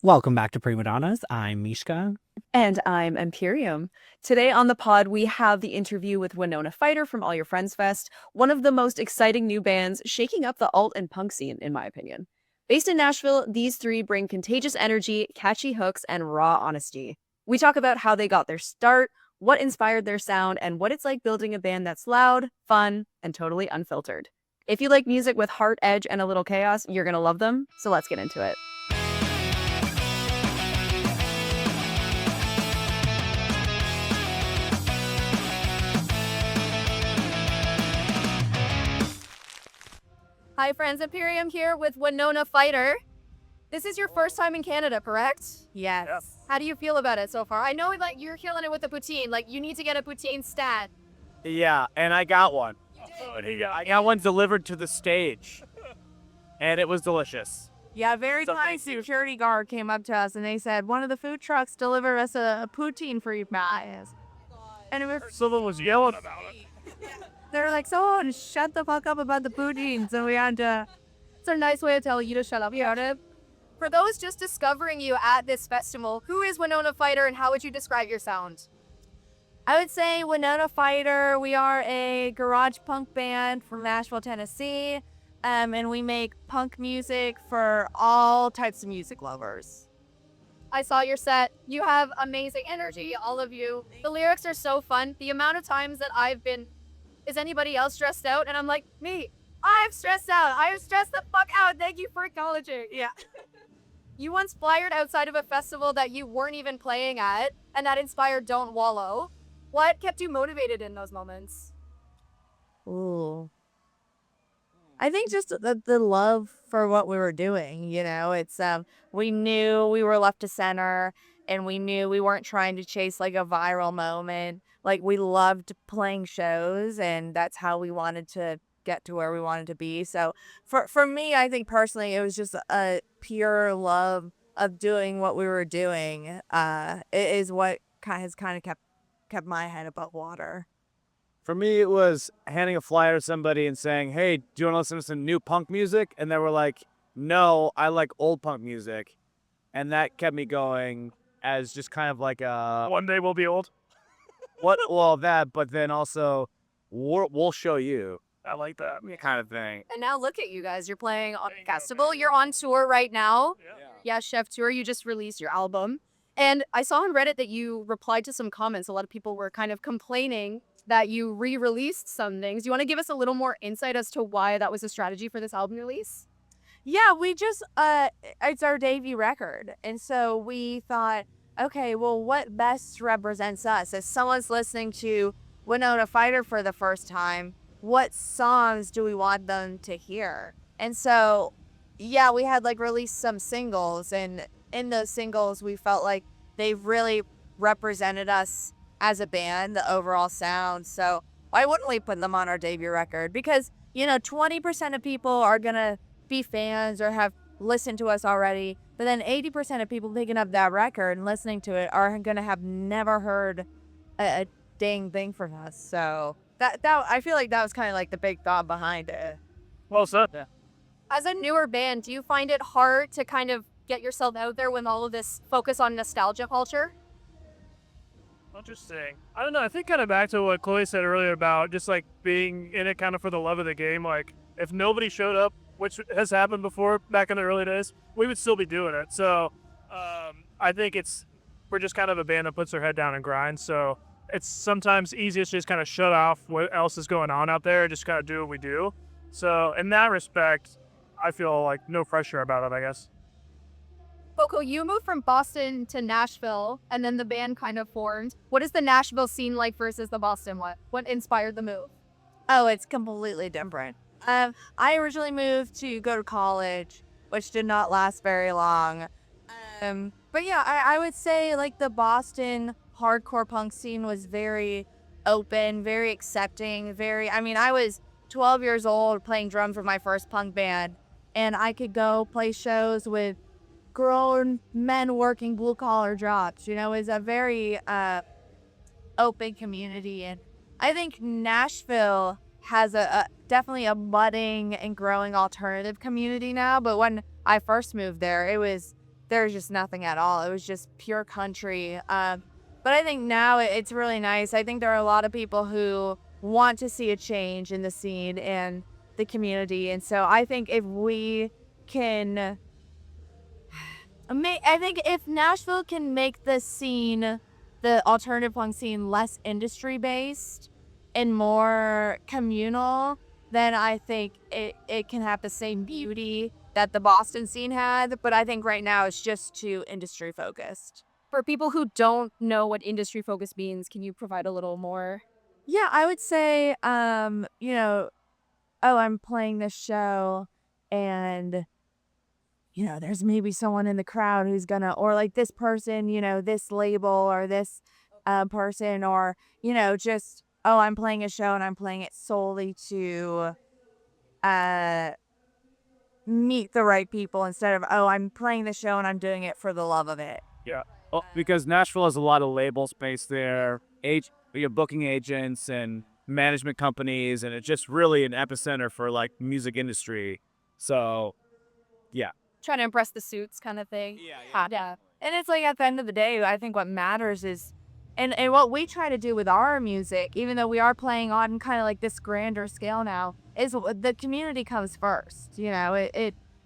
Welcome back to PremoDonnas. I'm Mishka. And I'm Emperiam. Today on the pod, we have the interview with Winona Fighter from All Your Friends Fest, one of the most exciting new bands shaking up the alt and punk scene, in my opinion. Based in Nashville, these three bring contagious energy, catchy hooks, and raw honesty. We talk about how they got their start, what inspired their sound, and what it's like building a band that's loud, fun, and totally unfiltered. If you like music with heart, edge, and a little chaos, you're going to love them, so let's get into it. Hi friends, Emperiam here with Winona Fighter. This is your first time in Canada, correct? Yes. How do you feel about it so far? I know like you're killing it with the poutine. Like you need to get a poutine stat. Yeah, and I got one. I got one delivered to the stage, and it was delicious. Yeah, very So nice. thank you. Security guard came up to us and they said, one of the food trucks delivered us a poutine for you guys. And it was, Someone was yelling about it. they were like, someone shut the fuck up about the poutines. And we had to, It's a nice way of telling you to shut up about it. For those just discovering you at this festival, who is Winona Fighter and how would you describe your sound? I would say Winona Fighter. We are a garage punk band from Nashville, Tennessee. And we make punk music for all types of music lovers. I saw your set. You have amazing energy, all of you. The lyrics are so fun. The amount of times that I've been, is anybody else stressed out? And I'm like, me, I'm stressed out. I'm stressed the fuck out. Thank you for acknowledging. Yeah. You once flyered outside of a festival that you weren't even playing at, and that inspired Don't Wallow. What kept you motivated in those moments? Ooh. I think just the love for what we were doing, it's we knew we were left to center and we knew we weren't trying to chase like a viral moment. Like we loved playing shows and that's how we wanted to get to where we wanted to be. So for me, I think personally it was just a pure love of doing what we were doing. It is what has kind of kept my head above water. For me, it was handing a flyer to somebody and saying, "Hey, do you want to listen to some new punk music?" And they were like, "No, I like old punk music," and that kept me going as just kind of like a One day we'll be old. that, but then also we'll show you I like that. kind of thing. And now look at you guys. You're playing on a festival. You're on tour right now. Yeah, Chef Tour. You just released your album. And I saw on Reddit that you replied to some comments. A lot of people were kind of complaining that you re-released some things. Do you want to give us a little more insight as to why that was a strategy for this album release? Yeah, we just it's our debut record. And so we thought, okay, well, what best represents us? If someone's listening to Winona Fighter for the first time, what songs do we want them to hear? And so, yeah, we had like released some singles, and in those singles we felt like they really represented us as a band, the overall sound. So why wouldn't we put them on our debut record? Because, 20% of people are going to be fans or have listened to us already. But then 80% of people picking up that record and listening to it are going to have never heard a dang thing from us. So that I feel like that was kind of like the big thought behind it. Well said. Yeah. As a newer band, do you find it hard to kind of get yourself out there with all of this focus on nostalgia culture? Interesting. I don't know. I think kind of back to what Chloe said earlier about just like being in it kind of for the love of the game. Like if nobody showed up, which has happened before back in the early days, we would still be doing it. So I think we're just kind of a band that puts their head down and grinds. So it's sometimes easiest to just kind of shut off what else is going on out there and just kind of do what we do. So in that respect, I feel like no pressure about it, I guess. Coco, you moved from Boston to Nashville, and then the band kind of formed. What is the Nashville scene like versus the Boston one? What inspired the move? Oh, it's completely different. I originally moved to go to college, which did not last very long. But yeah, I would say like the Boston hardcore punk scene was very open, very accepting, I was 12 years old playing drums with my first punk band, and I could go play shows with grown men working blue collar jobs. It's a very open community, and I think Nashville has a definitely a budding and growing alternative community now. But when I first moved there, it was there's just nothing at all. It was just pure country. But I think now it's really nice. I think there are a lot of people who want to see a change in the scene and the community. And so I think if we can, I think if Nashville can make the scene, the alternative punk scene, less industry based and more communal, then I think it can have the same beauty that the Boston scene had. But I think right now it's just too industry focused. For people who don't know what industry focus means, can you provide a little more? Yeah, I would say, you know, oh, I'm playing this show and, you know, there's maybe someone in the crowd who's gonna, or like this person, you know, this label or this person, or, you know, just, oh, I'm playing a show and I'm playing it solely to meet the right people instead of, oh, I'm playing the show and I'm doing it for the love of it. Yeah. Oh, because Nashville has a lot of label space there, you have booking agents and management companies, and it's just really an epicenter for like music industry. So, yeah. Trying to impress the suits kind of thing. Yeah. And it's like at the end of the day, I think what matters is, and what we try to do with our music, even though we are playing on kind of like this grander scale now, is the community comes first. You know,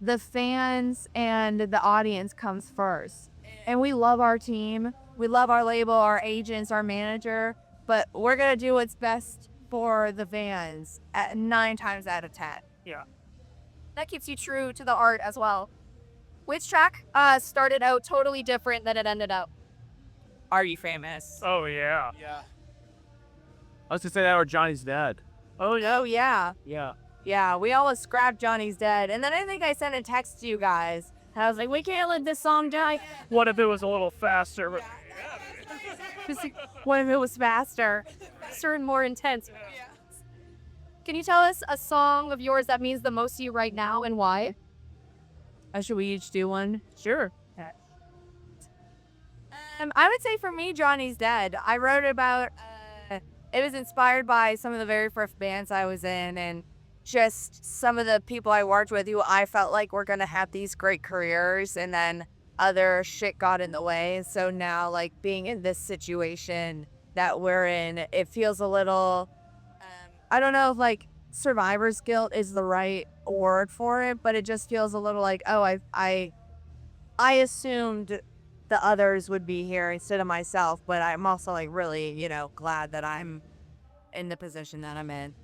the fans and the audience comes first. And we love our team. We love our label, our agents, our manager. But we're going to do what's best for the fans at 9 times out of 10. Yeah. That keeps you true to the art as well. Which track started out totally different than it ended up? Are You Famous? Oh, yeah. Yeah. I was gonna say that or Johnny's Dead. Oh, yeah. Oh, yeah. Yeah. Yeah, we almost scrapped Johnny's Dead. And then I think I sent a text to you guys. And I was like, we can't let this song die. What if it was a little faster? What if it was faster? Faster and more intense. Can you tell us a song of yours that means the most to you right now and why? Should we each do one? Sure. I would say for me, Johnny's Dead. I wrote about, it was inspired by some of the very first bands I was in and just some of the people I worked with who I felt like were going to have these great careers, and then other shit got in the way. So now, like, being in this situation that we're in, it feels a little, I don't know if like survivor's guilt is the right word for it, but it just feels a little like, oh, I assumed the others would be here instead of myself, but I'm also like really, you know, glad that I'm in the position that I'm in.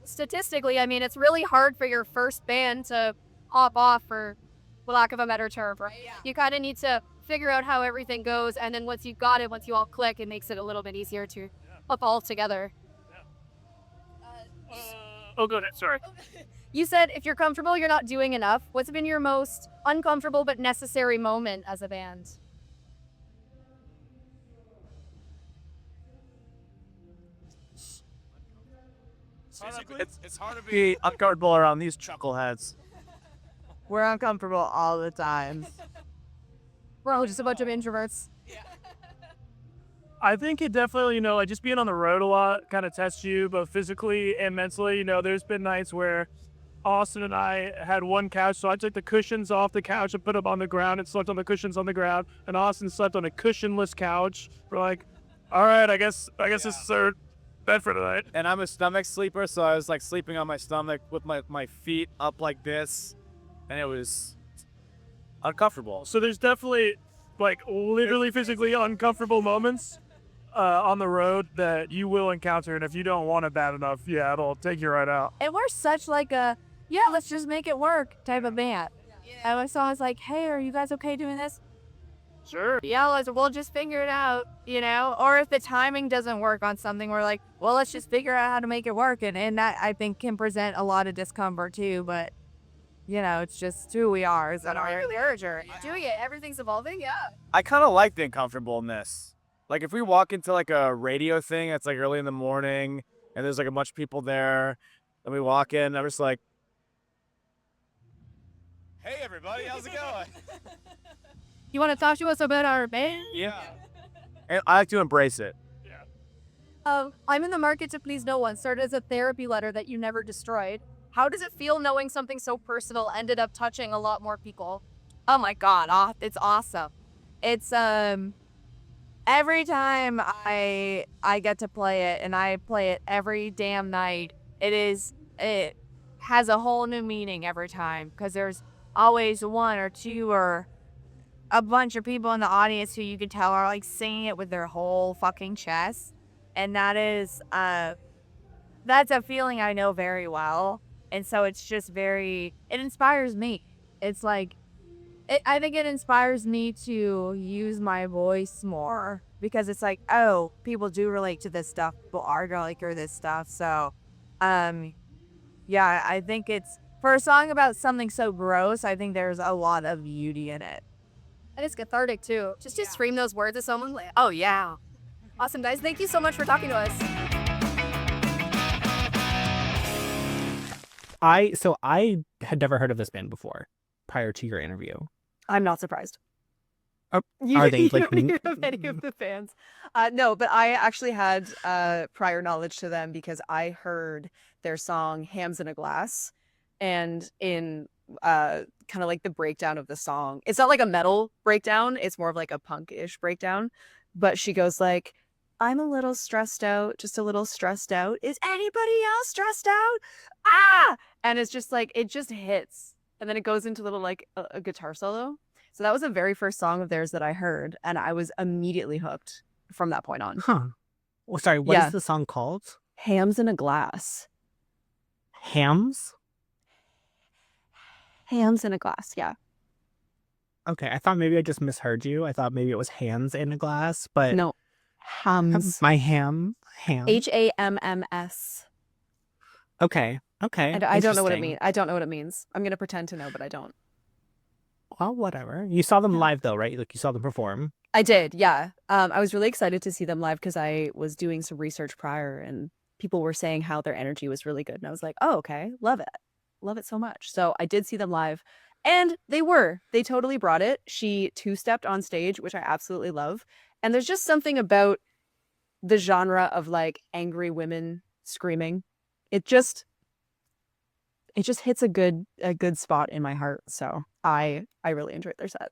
Statistically, I mean, it's really hard for your first band to hop off, for lack of a better term, right? Yeah. You kind of need to figure out how everything goes, and then once you got it, once you all click, it makes it a little bit easier to up all together. Oh, go ahead. Sorry. You said if you're comfortable, you're not doing enough. What's been your most uncomfortable but necessary moment as a band? It's hard to be uncomfortable around these chuckleheads. We're uncomfortable all the time. We're all just a bunch of introverts. I think it definitely, like just being on the road a lot kind of tests you both physically and mentally. There's been nights where Austin and I had one couch, so I took the cushions off the couch and put them on the ground and slept on the cushions on the ground. And Austin slept on a cushionless couch. We're like, all right, I guess this is our bed for tonight. And I'm a stomach sleeper, so I was like sleeping on my stomach with my feet up like this, and it was uncomfortable. So there's definitely like literally physically uncomfortable moments on the road that you will encounter, and if you don't want it bad enough, yeah, it'll take you right out. And we're such like a, yeah, let's just make it work type of band. And so I was like, hey, are you guys okay doing this? Sure. Yeah, we'll just figure it out, or if the timing doesn't work on something, we're like, well, let's just figure out how to make it work. And that I think can present a lot of discomfort too, but it's just who we are. Is that our character? Doing it, everything's evolving, yeah. I kind of like the uncomfortableness. Like if we walk into like a radio thing that's like early in the morning and there's like a bunch of people there, and we walk in, I'm just like, hey everybody, how's it going? You want to talk to us about our band? Yeah. And I like to embrace it. I'm in the market to please no one started as a therapy letter that you never destroyed. How does it feel knowing something so personal ended up touching a lot more people? Oh my God, it's awesome. It's every time I get to play it, and I play it every damn night, it has a whole new meaning every time, because there's always one or two or a bunch of people in the audience who you can tell are like singing it with their whole fucking chest. And that's a feeling I know very well. And so it's just it inspires me. It's like, I think it inspires me to use my voice more, because it's like, oh, people do relate to this stuff. People are gonna like hear this stuff. So, yeah, I think it's, for a song about something so gross, I think there's a lot of beauty in it. And it's cathartic too. Just to scream those words at someone. Like, oh yeah. Awesome, guys. Thank you so much for talking to us. I had never heard of this band before prior to your interview. I'm not surprised. Are You, they you like don't hear of any of the fans? No, but I actually had prior knowledge to them because I heard their song "Hams in a Glass," and in kind of like the breakdown of the song, it's not like a metal breakdown; it's more of like a punk-ish breakdown. But she goes like, "I'm a little stressed out, just a little stressed out. Is anybody else stressed out? Ah!" And it's just like it just hits, and then it goes into little like a guitar solo. So that was the very first song of theirs that I heard, and I was immediately hooked from that point on. Huh. Well, sorry, what Yeah. is the song called? Hams in a Glass. Hams? Hams in a Glass, yeah. Okay, I thought maybe I just misheard you. I thought maybe it was hands in a glass, but No. Hams. my ham. Hamms. Okay. And I don't know what it interesting. means. I don't know what it means. I'm gonna pretend to know, but I don't. Well, whatever. You saw them Yeah. live though, right? Like you saw them perform. I did, yeah. I was really excited to see them live because I was doing some research prior, and people were saying how their energy was really good, and I was like, oh, okay, love it so much. So I did see them live, and they totally brought it. She two-stepped on stage, which I absolutely love, and there's just something about the genre of like angry women screaming. It just hits a good spot in my heart. So I really enjoyed their set.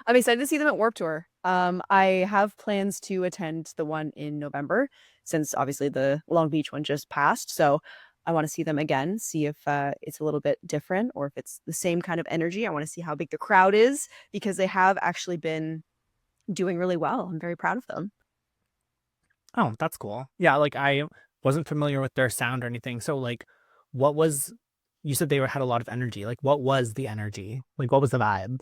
I'm excited to see them at Warped Tour. I have plans to attend the one in November, since obviously the Long Beach one just passed. So I want to see them again, see if it's a little bit different or if it's the same kind of energy. I want to see how big the crowd is, because they have actually been doing really well. I'm very proud of them. Oh, that's cool. Yeah, like I wasn't familiar with their sound or anything. So like you said they had a lot of energy. Like what was the energy? Like what was the vibe?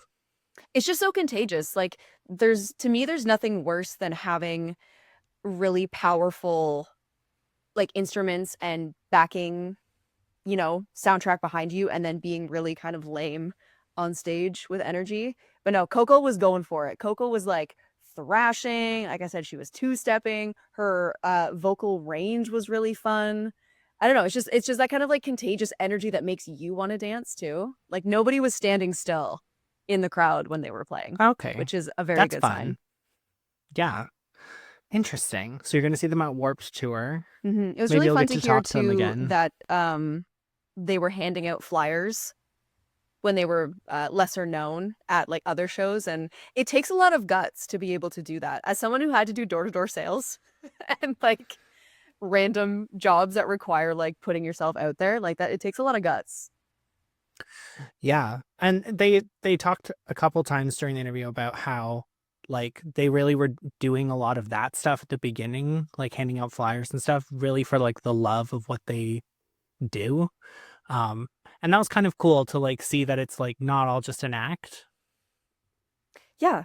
It's just so contagious. Like to me, there's nothing worse than having really powerful like instruments and backing, soundtrack behind you, and then being really kind of lame on stage with energy. But no, Coco was going for it. Coco was like thrashing. Like I said, she was two-stepping. Her vocal range was really fun. I don't know. It's just that kind of like contagious energy that makes you want to dance too. Like nobody was standing still in the crowd when they were playing, Okay. which is a very That's good fun. sign. Yeah. Interesting. So you're gonna see them at Warped Tour. It was Maybe really you'll fun get to to hear talk to them too again. that they were handing out flyers when they were lesser known at like other shows, and it takes a lot of guts to be able to do that. As someone who had to do door-to-door sales and like random jobs that require like putting yourself out there like that, it takes a lot of guts. Yeah. And they talked a couple times during the interview about how like they really were doing a lot of that stuff at the beginning, like handing out flyers and stuff, really for like the love of what they do. And that was kind of cool to like see that it's like not all just an act. Yeah.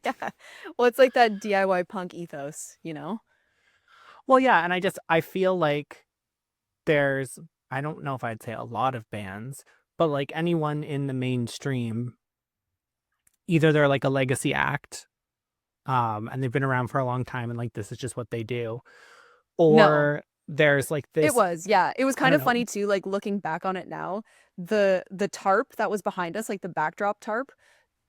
Yeah. Well, it's like that DIY punk ethos, Well, yeah, and I feel like I don't know if I'd say a lot of bands, but like anyone in the mainstream, either they're like a legacy act, and they've been around for a long time and like this is just what they do, or there's like this. It was kind don't of know. funny too, like looking back on it now, the tarp that was behind us, like the backdrop tarp,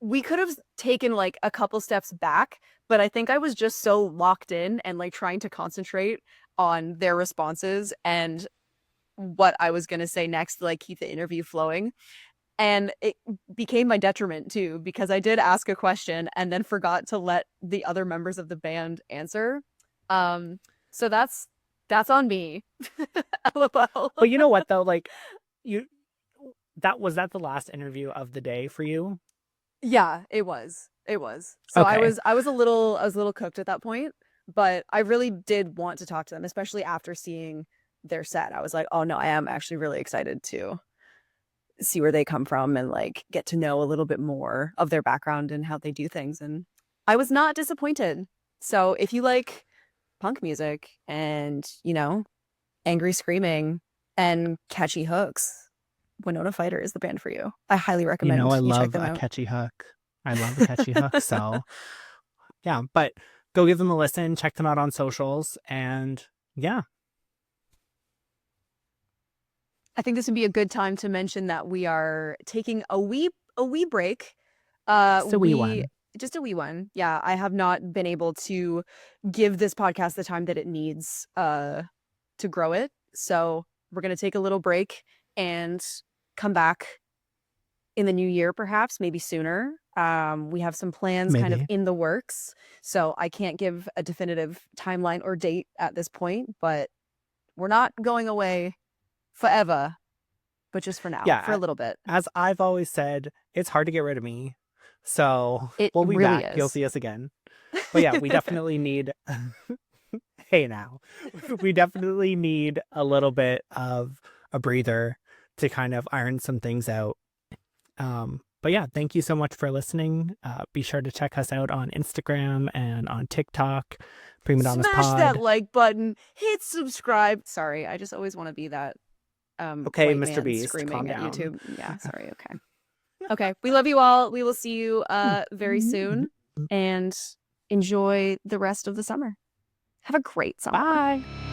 we could have taken like a couple steps back, but I think I was just so locked in and like trying to concentrate on their responses and what I was going to say next to like keep the interview flowing. And it became my detriment too, because I did ask a question and then forgot to let the other members of the band answer. So that's on me. LOL. But you know what though, like was that the last interview of the day for you? Yeah, it was. So Okay. I was a little cooked at that point, but I really did want to talk to them, especially after seeing their set. I was like, oh no, I am actually really excited to see where they come from and like get to know a little bit more of their background and how they do things. And I was not disappointed. So if you like punk music and, you know, angry screaming and catchy hooks, Winona Fighter is the band for you. I highly recommend I you check love them a out. catchy hook. I love a catchy hook. So yeah, but go give them a listen, check them out on socials, and yeah. I think this would be a good time to mention that we are taking a wee break. Just a wee one. Just a wee one. Yeah, I have not been able to give this podcast the time that it needs to grow it. So we're gonna take a little break and come back in the new year, perhaps, maybe sooner. We have some plans kind of Maybe. in the works. So I can't give a definitive timeline or date at this point, but we're not going away forever, but just for now, Yeah, for a little bit. As I've always said, it's hard to get rid of me. So It we'll be really back. You'll is. see us again. But yeah, we definitely need hey now. We definitely need a little bit of a breather to kind of iron some things out. But yeah, thank you so much for listening. Be sure to check us out on Instagram and on TikTok. PremoDonnas Smash Pod. that like button, hit subscribe. Sorry, I just always want to be that Okay, white Mr. man Beast, screaming calm at down. YouTube. Yeah, sorry. Okay. Okay, we love you all. We will see you very soon, and enjoy the rest of the summer. Have a great summer. Bye.